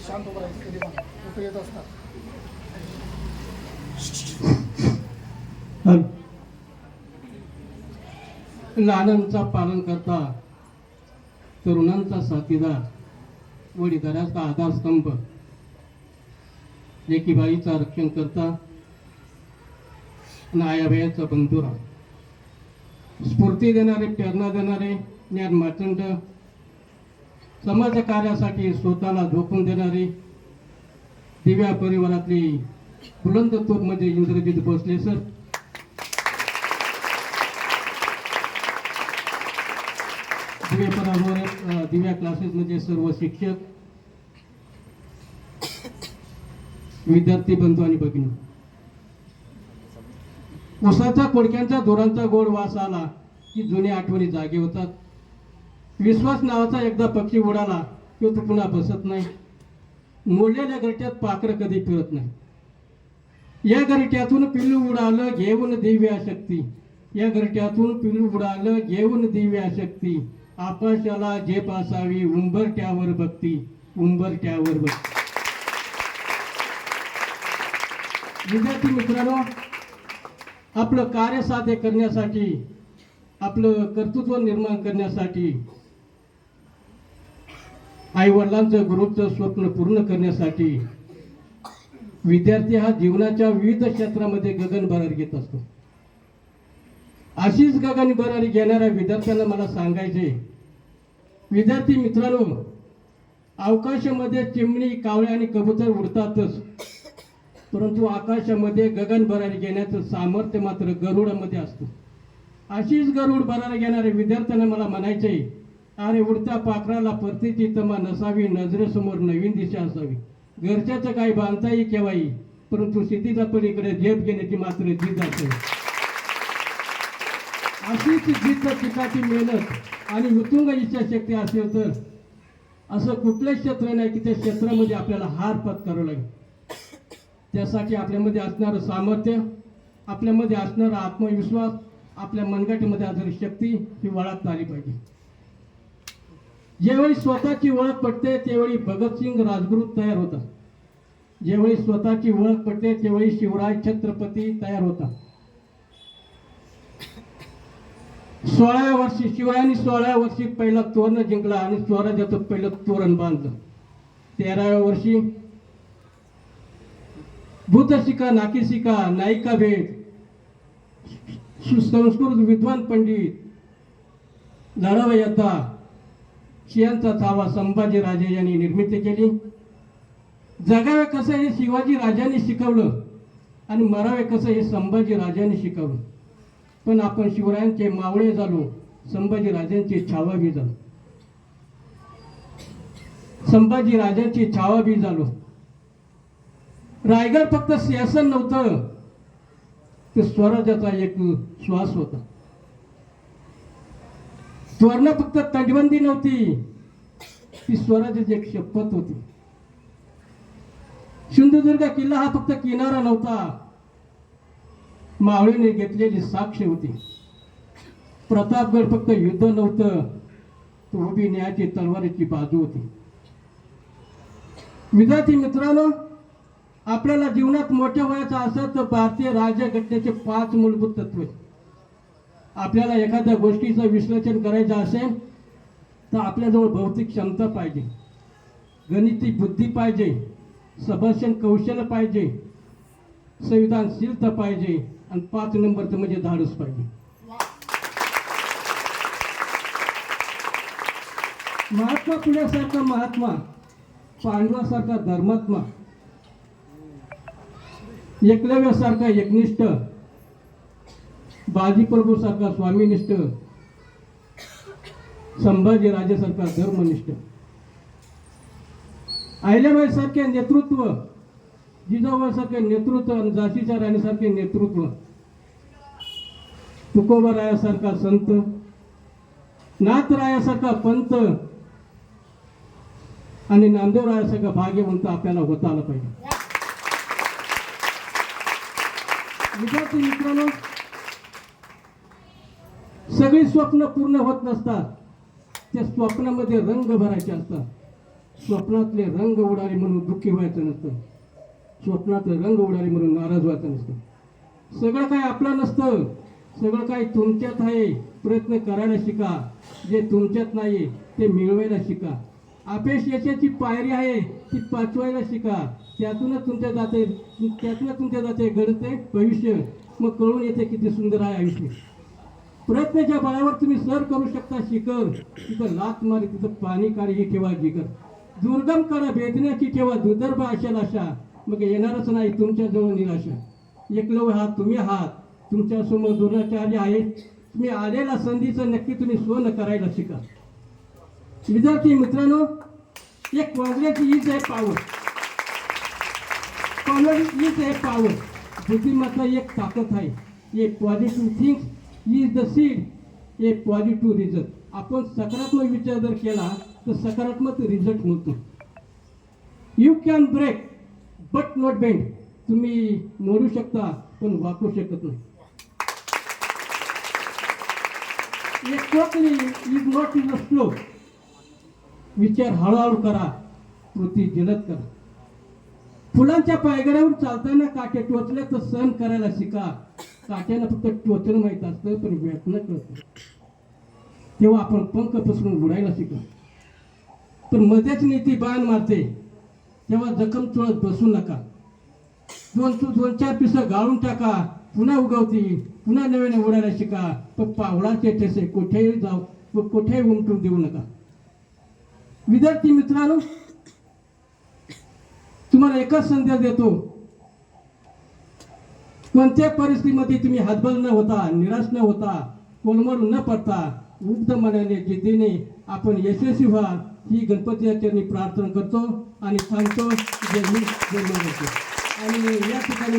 शांत उभं राहायचं कधी पण लोक येत असतात. लहानांचा पालन करता, तरुणांचा साथीदार, वडीलधाऱ्याचा आधारस्तंभ, लेकीबाईचा रक्षण करता, आयाबाईचा बंधुरा, स्फूर्ती देणारे, प्रेरणा देणारे, ज्ञान मार्तंड, समाज कार्यासाठी स्वतःला झोकून देणारे, दिव्या परिवारातली बुलंद तोफ मध्ये इंद्रजित भोसले सर, दिव्या क्लासेस मध्ये सर्व शिक्षक, विद्यार्थी बंधू आणि भगिनी, उसाचा कोडक्यांचा धोरांचा गोड वास आला की जुन्या आठवणी जागे होतात. विश्वास नावाचा एकदा पक्षी उडाला की तो पुन्हा बसत नाही. मोडलेल्या घरट्यात पाखरं कधी फिरत नाही. या घरट्यातून पिल्लू उडालं घेऊन दिव्या शक्ती, या घरट्यातून पिल्लू उडालं घेऊन दिव्या शक्ती, आकाशाला झेप असावी उंबरट्यावर भक्ती, उंबरट्यावर भक्ती. विद्यार्थी मित्रांनो, आपलं कार्य साध्य करण्यासाठी, आपलं कर्तृत्व निर्माण करण्यासाठी, आई वडिलांचं गुरुचं स्वप्न पूर्ण करण्यासाठी विद्यार्थी हा जीवनाच्या विविध क्षेत्रामध्ये गगन भरारी घेत असतो. अशीच गगन भरारी घेणाऱ्या विद्यार्थ्यांना मला सांगायचे, विद्यार्थी मित्रांनो, अवकाशामध्ये चिमणी, कावळे आणि कबूतर उडतातच, परंतु आकाशामध्ये गगन भरारी घेण्याचं सामर्थ्य मात्र गरुडामध्ये असतं. अशीच गरुड भरारी घेणाऱ्या विद्यार्थ्यांना मला म्हणायचे, अरे उडत्या पाखराला परतीची तमा नसावी, नजरेसमोर नवीन दिशा असावी. घरच्याचं काही बांधताही केव्हाही, परंतु शेतीच्या पलीकडे झेप घेण्याची मात्र जिद्द असेल. अशीच जिद्द, चिकाटी मेहनत आणि उत्तुंग इच्छाशक्ती असेल तर असं कुठलंच क्षेत्र नाही की त्या क्षेत्रामध्ये आपल्याला हार पत्करावं लागेल. त्यासाठी आपल्यामध्ये असणारं सामर्थ्य, आपल्यामध्ये असणारा आत्मविश्वास, आपल्या मनगटामध्ये असणारी शक्ती ही ओळखता आली पाहिजे. ज्यावेळी स्वतःची ओळख पडते त्यावेळी भगतसिंग राजगुरू तयार होता. ज्यावेळी स्वतःची ओळख पडते त्यावेळी शिवराय छत्रपती तयार होता. 16व्या वर्षी शिवरायांनी 16व्या वर्षी पहिला तोरण जिंकला आणि स्वराज्याचं पहिलं तोरण बांधलं. 13व्या वर्षी भूत शिका, नाकी शिका, नायिका भेद, सुसंस्कृत विद्वान पंडित, लढावा यथा, शियांचा चावा संभाजी राजे यांनी निर्मिती केली. जगावे कसं हे शिवाजी राजांनी शिकवलं आणि मरावे कसं हे संभाजी राजांनी शिकवलं. पण आपण शिवरायांचे मावळे झालो, संभाजी राजांची छावाबी झालो. संभाजी राजांची छावाबी झालो. रायगड फक्त सिंहासन नव्हतं, ते स्वराज्याचा एक श्वास होता. तोरणं फक्त तटबंदी नव्हती, ती स्वराज्याची एक शपथ होती. सिंधुदुर्ग किल्ला हा फक्त किनारा नव्हता, मावळीने घेतलेली साक्ष होती. प्रतापगड फक्त युद्ध नव्हतं, तो उभी न्यायाची तलवारीची बाजू होती. विद्यार्थी मित्रांनो, आपल्याला जीवनात मोठ्या वयाचा असेल तर भारतीय राज्यघटनेचे 5 मूलभूत तत्व. आपल्याला एखाद्या गोष्टीचं विश्लेषण करायचं असेल तर आपल्याजवळ भौतिक क्षमता पाहिजे, गणिती बुद्धी पाहिजे, संभाषण कौशल्य पाहिजे, संविधानशीलता पाहिजे आणि 5 नंबरचं म्हणजे धाडस पाहिजे. महात्मा फुल्यासारखा महात्मा, पांडवासारखा धर्मात्मा, एकलव्यासारखा एकनिष्ठ, बाजीप्रभू सारखा स्वामीनिष्ठ, संभाजी राजेसारखा धर्मनिष्ठ, अहिल्याबाई सारखे नेतृत्व, जिजाबाईसारखे नेतृत्व आणि झाशीच्या राणीसारखे नेतृत्व, तुकोबारायासारखा संत, नाथरायासारखा पंत आणि नामदेवरायासारखा भाग्यवंत आपल्याला होता आला पाहिजे. विद्यार्थी मित्रांनो, सगळी स्वप्न पूर्ण होत नसतात, त्या स्वप्नामध्ये रंग भरायचे असतात. स्वप्नातले रंग उडाले म्हणून दुःखी व्हायचं नसतं, स्वप्नातले रंग उडाले म्हणून नाराज व्हायचं नसतं. सगळं काय आपलं नसतं, सगळं काय तुमच्यात आहे. प्रयत्न करायला शिका, जे तुमच्यात नाही ते मिळवायला शिका. अपयशाची पायरी आहे ती पाचवायला शिका. त्यातूनच तुमच्या जाते घडते भविष्य. मग कळून येते किती सुंदर आहे आयुष्य. प्रयत्नाच्या बळावर तुम्ही सर करू शकता शिखर. तिथं लात मारी तिथं पाणी काढी ठेवा जिगर. दुर्गम करा वेदनेची ठेवा दुर्दर्भ असेल आशा. मग येणारच नाही तुमच्याजवळ निराशा. एकलव्य आहात तुम्ही आहात, तुमच्यासमोर द्रोणाचार्य आहेत. तुम्ही आलेल्या संधीचं नक्की तुम्ही सोनं करायला शिका. विद्यार्थी मित्रांनो, एक congress is a power. Congress is a power. बुद्धिमत्ता एक ताकद आहे. A positive things is the seed a positive result. आपण सकारात्मक विचार जर केला तर सकारात्मक रिझल्ट मिळतो. You can break but not bend. तुम्ही मोडू शकता पण वाकू शकत नाही. Is not in slow. विचार हळूहळू करा, कृती जलद करा. फुलांच्या पायगड्यावर चालताना काटे टोचले तर सहन करायला शिका. काट्याला फक्त टोचणं माहीत असतं पण वेचणं कळतं. तेव्हा आपण पंख पसरून उडायला शिका. पण मध्येच नीती बाण मारते तेव्हा जखम चोळत बसू नका. दोन चार पिसं गाळून टाका, पुन्हा उगवती, पुन्हा नव्याने उडायला शिका. पण पावलाचे ठसे कुठेही जाऊ व कुठेही उमटून देऊ नका. विद्यार्थी मित्रांनो, तुम्हाला एकच संदेश देतो. कोणत्या परिस्थितीमध्ये तुम्ही हतबल न होता, निराश न होता, कोलमडून न पडता, उग्ध मनाने जिद्दीने आपण यशस्वी व्हा ही गणपतीच्या चरणी प्रार्थना करतो आणि सांगतो. जय हिंद, जय महाराष्ट्र. आणि या ठिकाणी